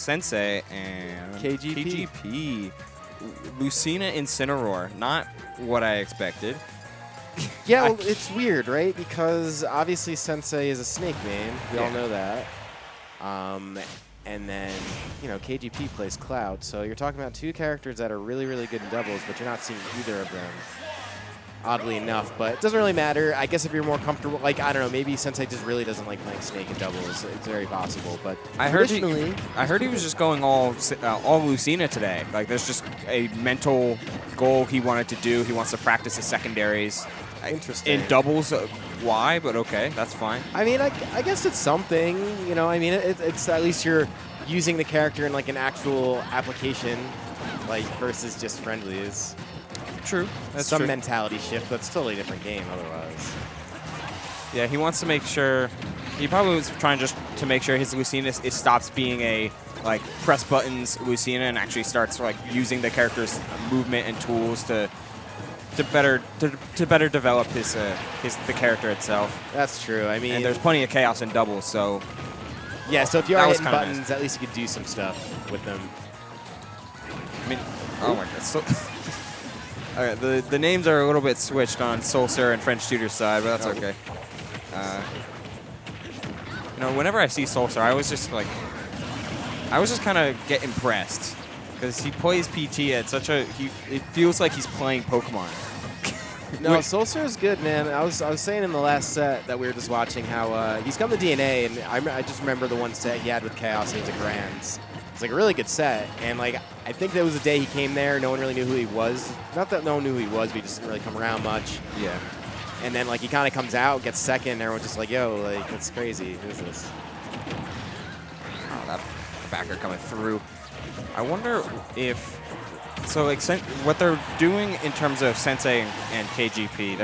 Sensei and KGP. KGP. Lucina Incineroar, not what I expected. Yeah, well, it's weird, right? Because obviously Sensei is a snake main. We all know that. And then, you know, KGP plays Cloud. So you're talking about two characters that are really, really good in doubles, but you're not seeing either of them, oddly enough. But it doesn't really matter. I guess if you're more comfortable, like, I don't know, maybe Sensei just really doesn't like playing snake in doubles. It's very possible. But I heard he was just going all Lucina today. Like, there's just a mental goal he wanted to do. He wants to practice his secondaries. Interesting. In doubles, why? But okay, that's fine. I mean, I guess it's something, you know. I mean, it's at least you're using the character in like an actual application, like versus just friendlies. True. That's some true. Mentality shift, but it's totally a different game otherwise. Yeah, he wants to make sure. He probably was trying just to make sure his Lucina stops being a like press buttons Lucina and actually starts like using the character's movement and tools to better develop the character itself. That's true. I mean, and there's plenty of chaos in doubles, so yeah. So if you are hitting buttons, nice. at least you could do some stuff with them. I mean, oh my god. So okay, the names are a little bit switched on SoulSur and frenchtutor's side, but that's okay. You know, whenever I see SoulSur, I was just kind of get impressed because he plays PT at such a it feels like he's playing Pokemon. No, SoulSur is good, man. I was saying in the last set that we were just watching how he's come to DNA, and I just remember the one set he had with Chaos. He was a Grands. It's like a really good set, and like I think there was a day he came there, no one really knew who he was. Not that no one knew who he was, but he just didn't really come around much. Yeah. And then like he kind of comes out, gets second, and everyone's just like, yo, like that's crazy. Who's this? Oh, that backer coming through. I wonder if. So, like, what they're doing in terms of Sensei and KGP,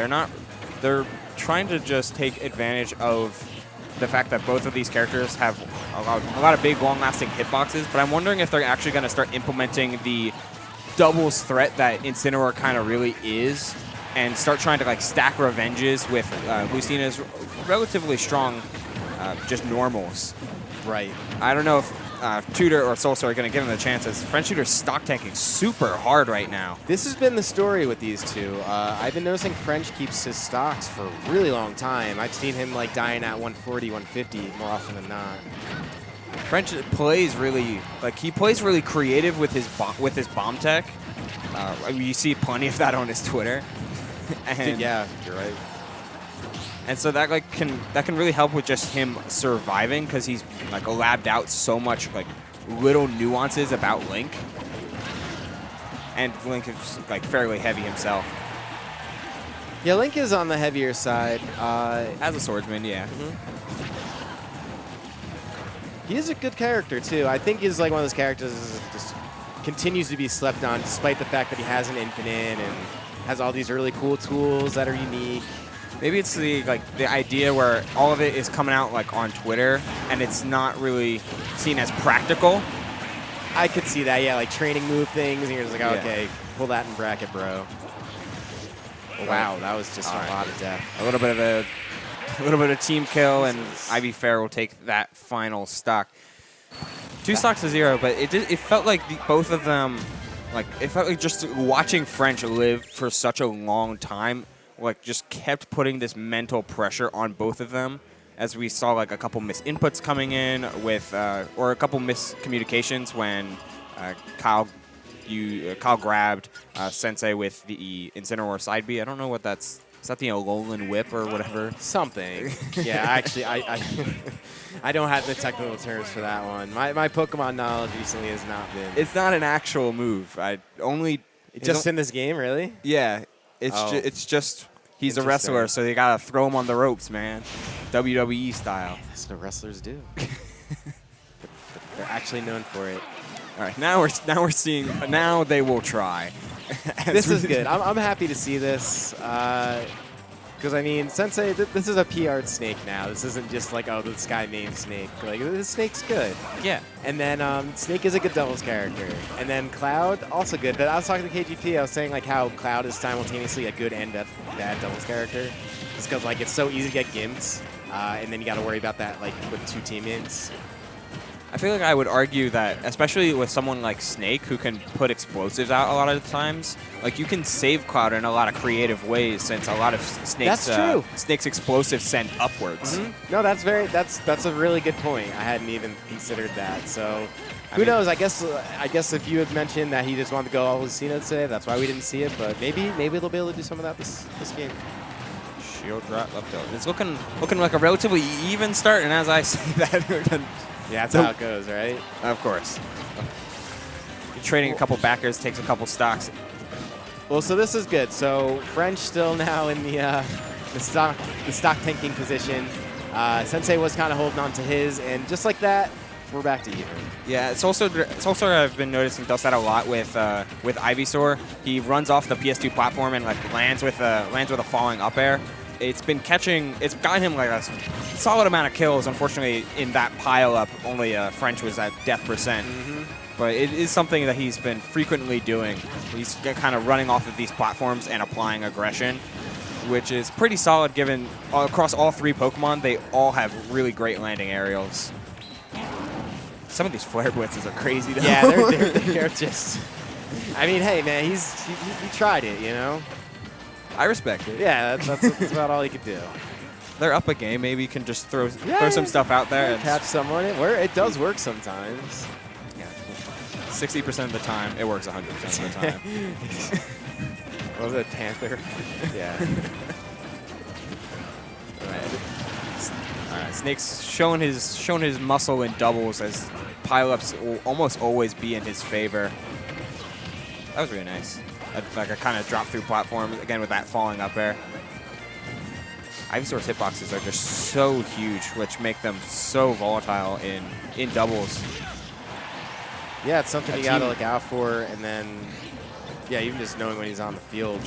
they're trying to just take advantage of the fact that both of these characters have a lot of big, long-lasting hitboxes, but I'm wondering if they're actually going to start implementing the doubles threat that Incineroar kind of really is and start trying to, like, stack revenges with Lucina's relatively strong just normals. Right. I don't know if Tutor or SoulSur are going to give him the chances. frenchtutor's stock tanking super hard right now. This has been the story with these two. I've been noticing French keeps his stocks for a really long time. I've seen him like dying at 140, 150 more often than not. French plays really creative with his bomb tech. You see plenty of that on his Twitter. And yeah, you're right. And so that can really help with just him surviving because he's like labbed out so much like little nuances about Link, and Link is like fairly heavy himself. Yeah, Link is on the heavier side. As a swordsman, yeah. He is a good character too. I think he's like one of those characters that just continues to be slept on, despite the fact that he has an infinite and has all these really cool tools that are unique. Maybe it's the idea where all of it is coming out like on Twitter and it's not really seen as practical. I could see that, yeah, like training move things, and you're just like, oh, okay, pull that in bracket, bro. Wow, that was just a lot of death. A little bit of a team kill, and Ivy Fair will take that final stock. 2 stocks to 0, but it felt like both of them, like it felt like just watching French live for such a long time. Like just kept putting this mental pressure on both of them, as we saw like a couple misinputs coming in with, or a couple miscommunications when Kyle grabbed Sensei with the Incineroar side B. I don't know what that's. Is that the Alolan Whip or whatever? Something. Yeah, actually, I don't have the technical terms for that one. My Pokemon knowledge recently has not been. It's not an actual move. Just in this game, really? Yeah. It's just he's a wrestler, so you gotta throw him on the ropes, man. WWE style. That's what wrestlers do. They're actually known for it. All right, now we're seeing. Now they will try. This is good. I'm happy to see this because I mean, Sensei. This is a PR'd Snake now. This isn't just like, oh, this guy named Snake. Like, this Snake's good. Yeah. And then Snake is a good doubles character. And then Cloud also good. But I was talking to KGP. I was saying like how Cloud is simultaneously a good and a bad doubles character, just because like it's so easy to get gimps, and then you got to worry about that like with 2 teammates. I feel like I would argue that, especially with someone like Snake, who can put explosives out a lot of the times, like you can save Cloud in a lot of creative ways, since a lot of Snake's explosives send upwards. No, that's a really good point. I hadn't even considered that. So who knows? I guess if you had mentioned that he just wanted to go all Lucina today, that's why we didn't see it. But maybe they'll be able to do some of that this game. Shield drop up tilt. It's looking like a relatively even start, and as I say that. Yeah, that's how it goes, right? Of course. You're trading a couple backers, takes a couple stocks. Well, so this is good. So French still now in the stock tanking position. Sensei was kind of holding on to his, and just like that, we're back to even. Yeah, it's also I've been noticing does that a lot with Ivysaur. He runs off the PS2 platform and like lands with a falling up air. It's gotten him like a solid amount of kills. Unfortunately, in that pile up, only French was at death percent. But it is something that he's been frequently doing. He's kind of running off of these platforms and applying aggression, which is pretty solid given across all 3 Pokemon, they all have really great landing aerials. Some of these flare blitzes are crazy though. Yeah, they're just... I mean, hey, man, he tried it, you know? I respect it. Yeah, that's about all he could do. They're up a game. Maybe you can just throw some stuff out there. And catch someone. It does work sometimes. Yeah, 60% of the time, it works 100% of the time. What was it, Panther? Yeah. All right. Snake's showing his muscle in doubles, as pile-ups will almost always be in his favor. That was really nice. Like a kind of drop through platform again with that falling up air. Ivysaur's hitboxes are just so huge, which make them so volatile in doubles. Yeah, it's something you gotta look out for, and then yeah, even just knowing when he's on the field.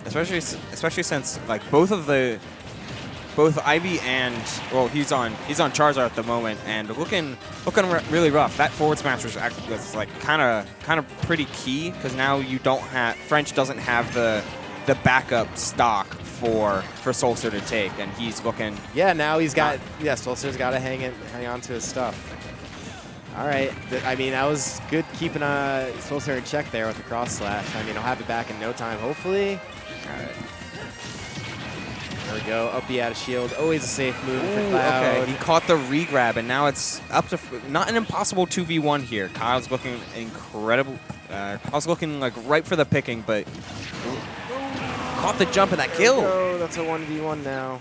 Especially since like both Ivy and he's on Charizard at the moment and looking really rough. That forward smash was like kind of pretty key, because now French doesn't have the backup stock for SoulSur to take, and he's looking. Yeah, now he's got SoulSur's got to hang on to his stuff. All right, I mean that was good keeping SoulSur in check there with the cross slash. I mean he'll have it back in no time, hopefully. All right. There we go. Up B out of shield. Always a safe move for Cloud. Okay, he caught the re-grab, and now it's up to not an impossible 2v1 here. Kyle's looking incredible. Kyle's looking like right for the picking, but caught the jump and that kill. That's a 1v1 now.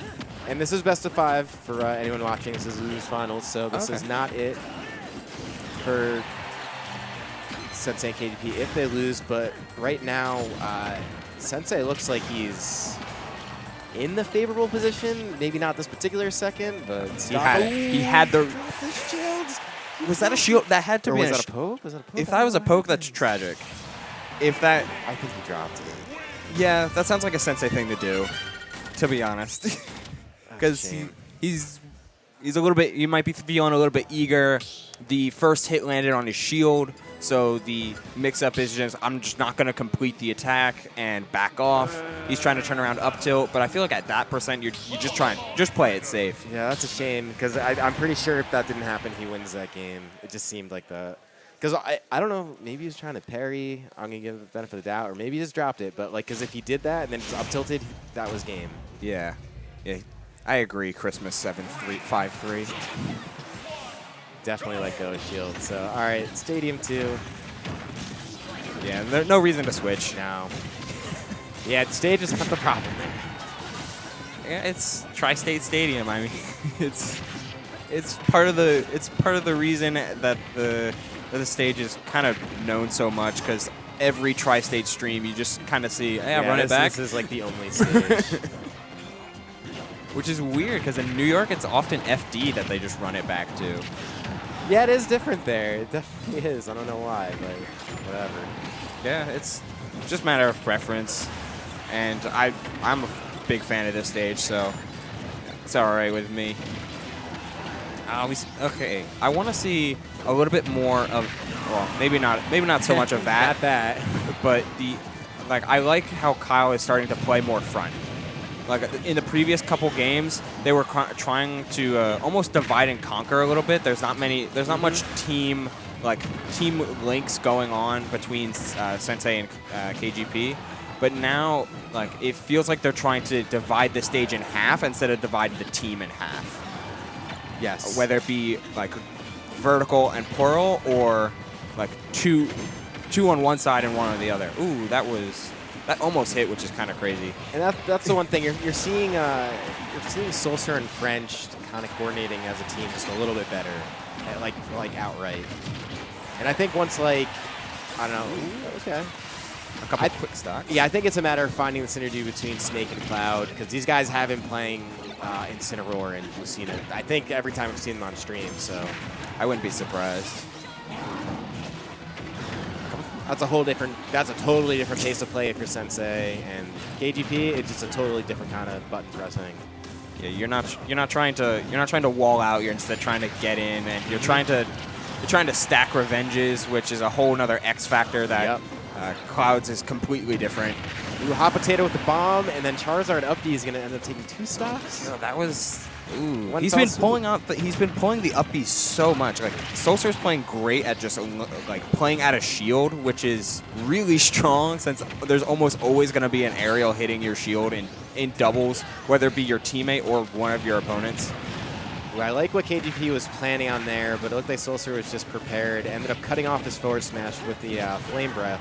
And this is best of 5 for anyone watching. This is Lose Finals, so this is not it for Sensei and KGP if they lose. But right now, Sensei looks like he's in the favorable position. Maybe not this particular second, but he had the shield. Was that a shield? That had to be. Was that a poke? If that was a poke, that's tragic. I think he dropped it. Yeah, that sounds like a Sensei thing to do, to be honest. Because he's a little bit. You might be feeling a little bit eager. The first hit landed on his shield. So the mix-up is just, I'm just not going to complete the attack and back off. He's trying to turn around up tilt, but I feel like at that percent, you're just play it safe. Yeah, that's a shame, because I'm pretty sure if that didn't happen, he wins that game. It just seemed like the, because I don't know, maybe he was trying to parry. I'm going to give him the benefit of the doubt, or maybe he just dropped it. But like, because if he did that and then just up tilted, that was game. Yeah, I agree. Christmas 7-3-5-3. Definitely let go of shield. So, all right, Stadium 2. Yeah, there's no reason to switch. No. Yeah, stage is not the problem there. Yeah, it's Tri-State Stadium. I mean, it's part of the reason that the stage is kind of known so much, because every Tri-State stream you just kind of see, run it back. This is like the only stage. Which is weird, because in New York it's often FD that they just run it back to. Yeah, it is different there. It definitely is. I don't know why, but whatever. Yeah, it's just a matter of preference. And I'm a big fan of this stage, so it's all right with me. Okay, I want to see a little bit more of, well, maybe not so much of that. Not that. But I like how Kyle is starting to play more front. Like in the previous couple games, they were trying to almost divide and conquer a little bit. There's not much team links going on between Sensei and KGP. But now, like, it feels like they're trying to divide the stage in half instead of dividing the team in half. Yes. Whether it be like vertical and plural, or like two on one side and one on the other. Ooh, that almost hit, which is kind of crazy. And that's the one thing you're seeing SoulSur and French kind of coordinating as a team just a little bit better, like outright. And I think once I don't know. Ooh, okay. A couple quick stocks. Yeah, I think it's a matter of finding the synergy between Snake and Cloud, because these guys have been playing Incineroar and Lucina. I think every time I've seen them on stream, so I wouldn't be surprised. That's a totally different pace of play if you're Sensei, and KGP, it's just a totally different kind of button pressing. Yeah, you're not trying to wall out. You're instead trying to get in, and you're trying to stack revenges, which is a whole nother X factor that. Yep. Clouds is completely different. Ooh, hot potato with the bomb, and then Charizard up B is going to end up taking 2 stocks. No, that was. Ooh. He's been pulling the up B so much. Like, SoulSur's playing great at just like playing out of shield, which is really strong since there's almost always going to be an aerial hitting your shield in doubles, whether it be your teammate or one of your opponents. Ooh, I like what KGP was planning on there, but it looked like SoulSur was just prepared. Ended up cutting off his forward smash with the Flame Breath.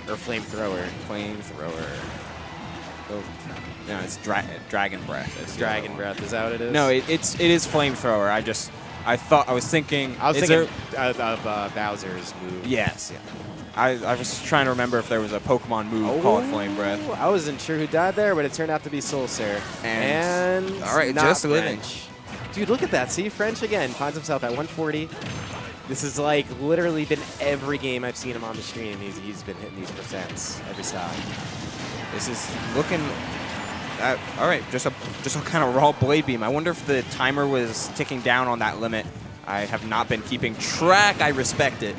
Or Flamethrower. Flamethrower. Oh, no, it's Dragon Breath. It's Dragon Breath. Is that what it is? No, it is Flamethrower. I was thinking of Bowser's move. Yes. Yeah. I was trying to remember if there was a Pokemon move called Flame Breath. I wasn't sure who died there, but it turned out to be SoulSur. And all right, not just French. living. Dude, look at that. See, French again finds himself at 140. This has like literally been every game I've seen him on the stream. He's been hitting these percents every stock. This is looking. All right, just a kind of raw blade beam. I wonder if the timer was ticking down on that limit. I have not been keeping track. I respect it.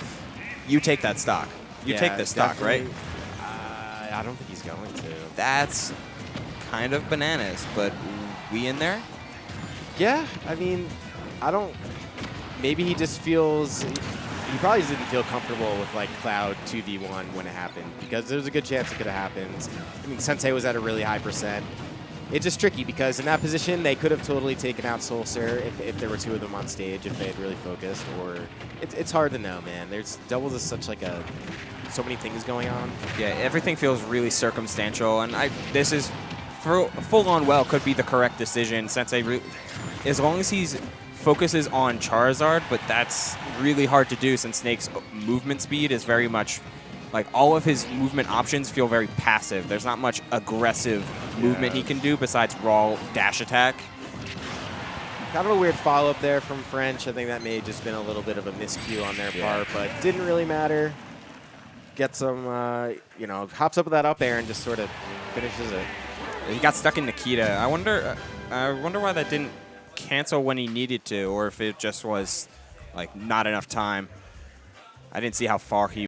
You take that stock. You take this stock, right? I don't think he's going to. That's kind of bananas, but we in there? Yeah, I mean, I don't. Maybe he just feels. He probably didn't feel comfortable with like Cloud 2v1 when it happened, because there's a good chance it could have happened. I mean, Sensei was at a really high percent. It's just tricky because in that position they could have totally taken out SoulSur if there were 2 of them on stage, if they had really focused. Or it's hard to know, man. There's doubles is such like so many things going on. Yeah, everything feels really circumstantial, and this is full on well could be the correct decision. Sensei, as long as he's focuses on Charizard, but that's really hard to do since Snake's movement speed is very much like all of his movement options feel very passive. There's not much aggressive movement he can do besides raw dash attack. Kind of a weird follow-up there from French. I think that may have just been a little bit of a miscue on their part, but didn't really matter. Gets some, hops up with that up air and just sort of finishes it. He got stuck in Nikita. I wonder why that didn't cancel when he needed to, or if it just was like not enough time. I didn't see how far he